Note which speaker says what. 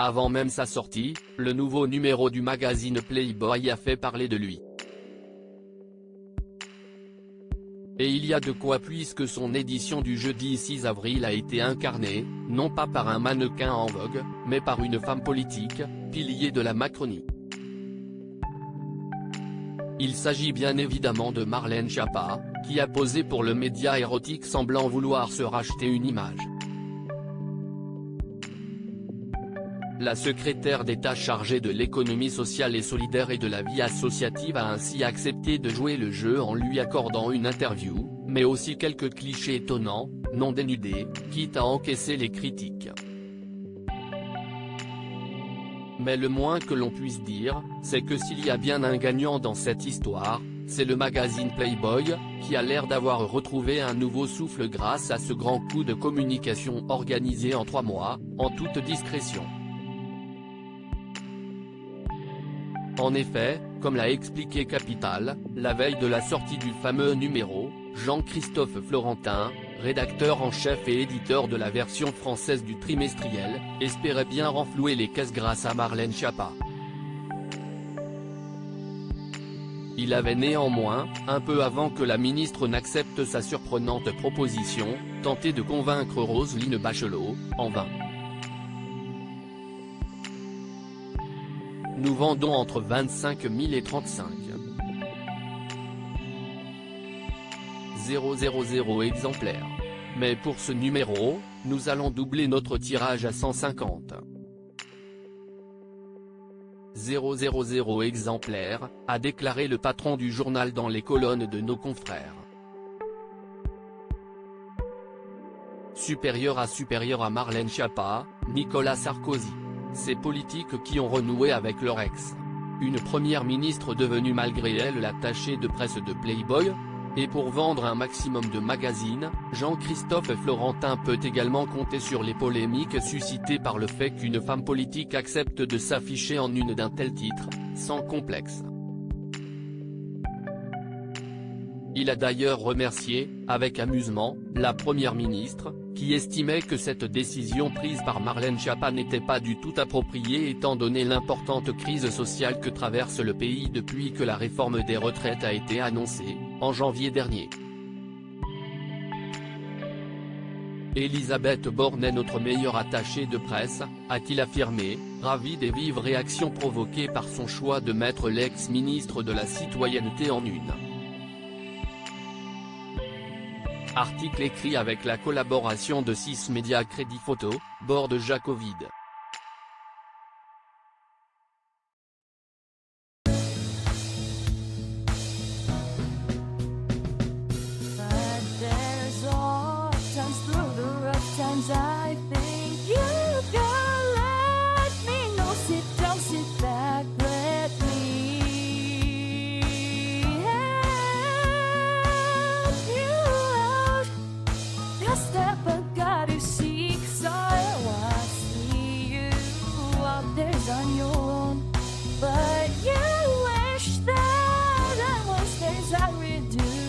Speaker 1: Avant même sa sortie, le nouveau numéro du magazine Playboy a fait parler de lui. Et il y a de quoi, puisque son édition du jeudi 6 avril a été incarnée, non pas par un mannequin en vogue, mais par une femme politique, pilier de la Macronie. Il s'agit bien évidemment de Marlène Schiappa, qui a posé pour le média érotique semblant vouloir se racheter une image. La secrétaire d'État chargée de l'économie sociale et solidaire et de la vie associative a ainsi accepté de jouer le jeu en lui accordant une interview, mais aussi quelques clichés étonnants, non dénudés, quitte à encaisser les critiques. Mais le moins que l'on puisse dire, c'est que s'il y a bien un gagnant dans cette histoire, c'est le magazine Playboy, qui a l'air d'avoir retrouvé un nouveau souffle grâce à ce grand coup de communication organisé en 3 mois, en toute discrétion. En effet, comme l'a expliqué Capital, la veille de la sortie du fameux numéro, Jean-Christophe Florentin, rédacteur en chef et éditeur de la version française du trimestriel, espérait bien renflouer les caisses grâce à Marlène Schiappa. Il avait néanmoins, un peu avant que la ministre n'accepte sa surprenante proposition, tenté de convaincre Roselyne Bachelot, en vain. Nous vendons entre 25 000 et 35 000 exemplaires. Mais pour ce numéro, nous allons doubler notre tirage à 150 000 exemplaires, a déclaré le patron du journal dans les colonnes de Nos Confrères. Supérieur à Marlène Schiappa, Nicolas Sarkozy. Ces politiques qui ont renoué avec leur ex. Une première ministre devenue malgré elle l'attachée de presse de Playboy. Et pour vendre un maximum de magazines, Jean-Christophe Florentin peut également compter sur les polémiques suscitées par le fait qu'une femme politique accepte de s'afficher en une d'un tel titre, sans complexe. Il a d'ailleurs remercié, avec amusement, la première ministre, qui estimait que cette décision prise par Marlène Schiappa n'était pas du tout appropriée étant donné l'importante crise sociale que traverse le pays depuis que la réforme des retraites a été annoncée, en janvier dernier. Elisabeth Borne est notre meilleure attachée de presse, a-t-il affirmé, ravi des vives réactions provoquées par son choix de mettre l'ex-ministre de la Citoyenneté en une. Article écrit avec la collaboration de 6 médias Crédit Photo, Borde Jacovid.
Speaker 2: On your own, but you wish that I was things I would do.